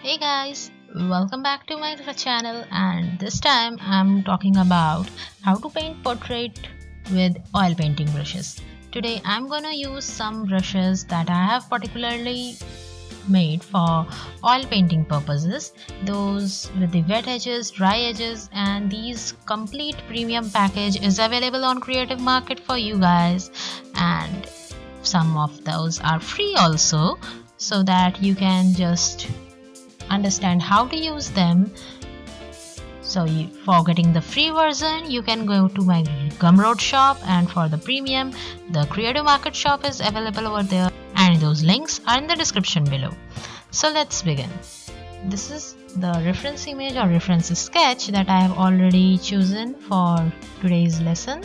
Hey guys, welcome back to my channel, and this time I'm talking about how to paint portrait with oil painting brushes. Today I'm gonna use some brushes that I have particularly made for oil painting purposes, those with the wet edges, dry edges, and these complete premium package is available on Creative Market for you guys, and some of those are free also, so that you can just understand how to use them. So for getting the free version, you can go to my Gumroad shop, and for the premium, the Creative Market shop is available over there, and those links are in the description below. So let's begin. This is the reference image or reference sketch that I have already chosen for today's lesson.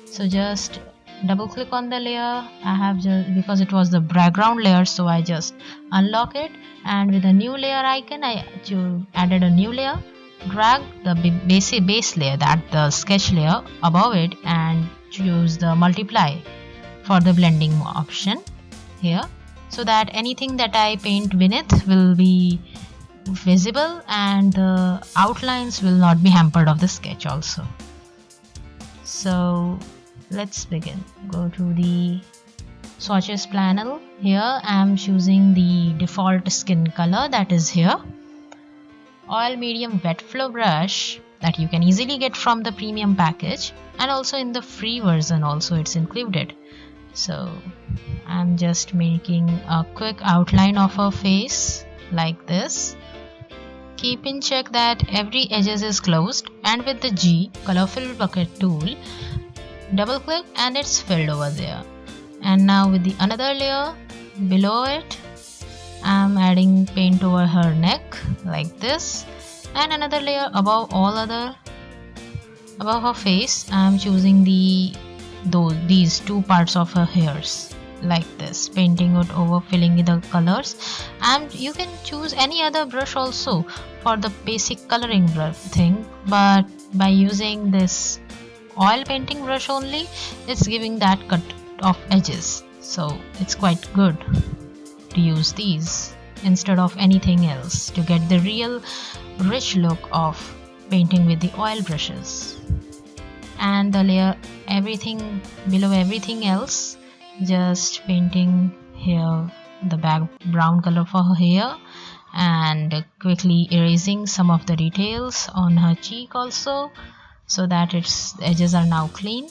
So just double click on the layer. I have just, because it was the background layer, so I just unlock it, and with a new layer icon I added a new layer. Drag the base layer, that the sketch layer, above it, and choose the multiply for the blending option here, so that anything that I paint beneath will be visible and the outlines will not be hampered of the sketch also. So let's begin. Go to the swatches panel. Here I am choosing the default skin color, that is here. Oil medium wet flow brush that you can easily get from the premium package, and also in the free version also it's included. So I'm just making a quick outline of her face like this. Keep in check that every edges is closed, and with the G color fill bucket tool, double click and it's filled over there. And now with the another layer below it, I'm adding paint over her neck like this, and another layer above above her face. I'm choosing these two parts of her hairs like this, painting it over, filling in the colors. And you can choose any other brush also for the basic coloring thing, but by using this oil painting brush only, it's giving that cut of edges, so it's quite good to use these instead of anything else to get the real rich look of painting with the oil brushes. And the layer everything below everything else, just painting here the brown color for her hair, and quickly erasing some of the details on her cheek also, so that its edges are now clean.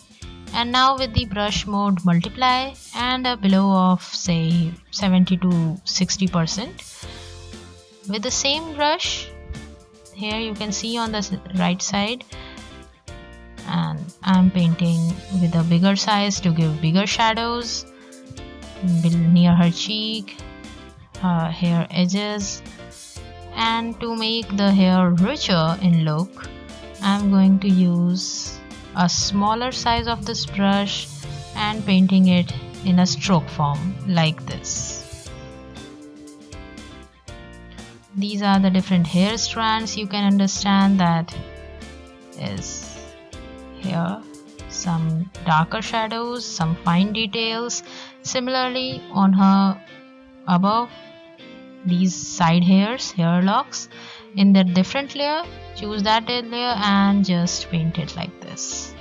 And now with the brush mode multiply and a below of say 70 to 60%, with the same brush here you can see on the right side, and I'm painting with a bigger size to give bigger shadows near her cheek, her hair edges. And to make the hair richer in look, I'm going to use a smaller size of this brush and painting it in a stroke form like this. These are the different hair strands. You can understand that is here some darker shadows, some fine details. Similarly on her above, these side hairs, hair locks, in the different layer, choose that layer and just paint it like this.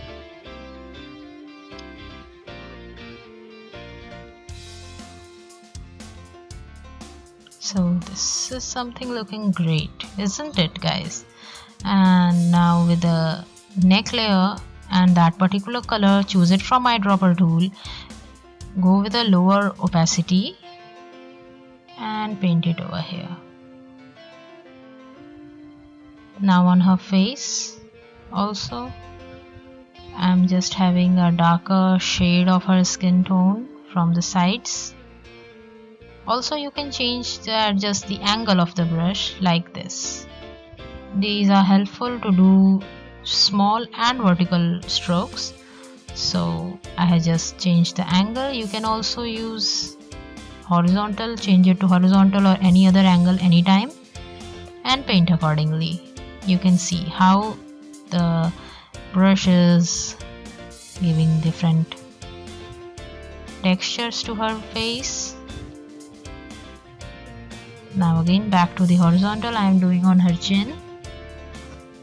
So this is something looking great, isn't it guys? And now with the neck layer and that particular color, choose it from eyedropper tool, go with a lower opacity and paint it over here. Now on her face also, I'm just having a darker shade of her skin tone from the sides. Also you can adjust the angle of the brush like this. These are helpful to do small and vertical strokes, so I have just changed the angle. You can also use horizontal, change it to horizontal or any other angle anytime, and paint accordingly. You can see how the brush is giving different textures to her face. Now again back to the horizontal, I am doing on her chin.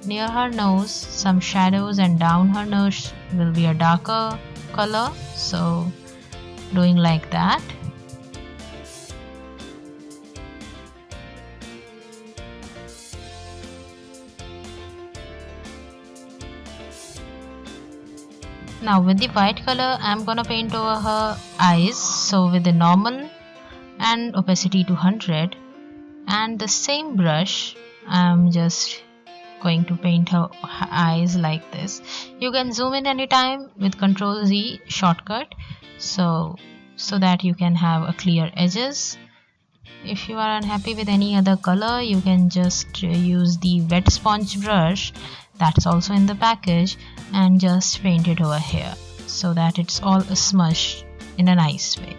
Near her nose, some shadows, and down her nose will be a darker color, so doing like that. Now with the white color, I'm gonna paint over her eyes. So with the normal and opacity to 100 and the same brush, I'm just going to paint her eyes like this. You can zoom in anytime with Ctrl Z shortcut, so that you can have a clear edges. If you are unhappy with any other color, you can just use the wet sponge brush that's also in the package and just paint it over here so that it's all smudged in a nice way.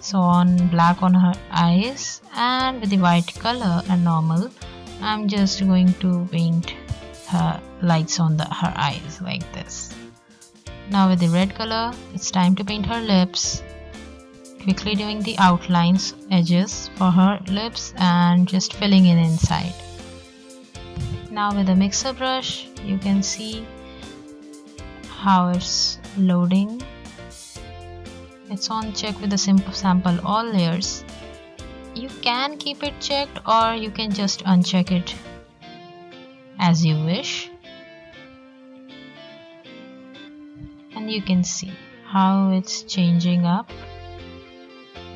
So on black on her eyes and with the white color and normal, I'm just going to paint her lights on her eyes like this. Now with the red color, it's time to paint her lips. Quickly doing the outlines, edges for her lips and just filling in inside. Now with the mixer brush, you can see how it's loading. It's on check with the simple sample all layers. You can keep it checked or you can just uncheck it as you wish. And you can see how it's changing up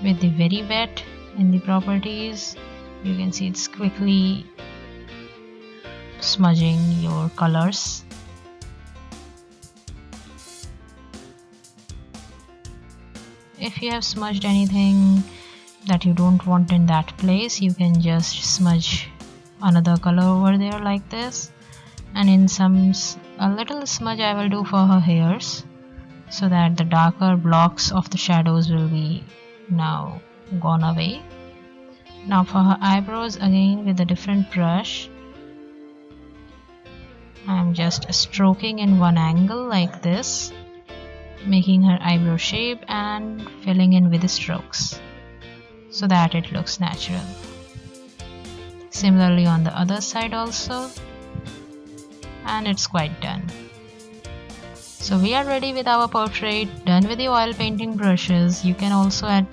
with the very wet in the properties. You can see it's quickly smudging your colors. If you have smudged anything that you don't want in that place, you can just smudge another color over there like this. And in a little smudge I will do for her hairs so that the darker blocks of the shadows will be now gone away. Now for her eyebrows, again with a different brush, I'm just stroking in one angle like this, making her eyebrow shape and filling in with the strokes so that it looks natural. Similarly on the other side also, and it's quite done. So we are ready with our portrait, done with the oil painting brushes. You can also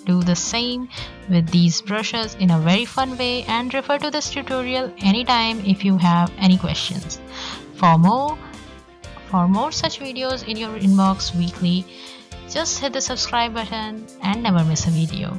do the same with these brushes in a very fun way, and refer to this tutorial anytime if you have any questions. For more such videos in your inbox weekly, just hit the subscribe button and never miss a video.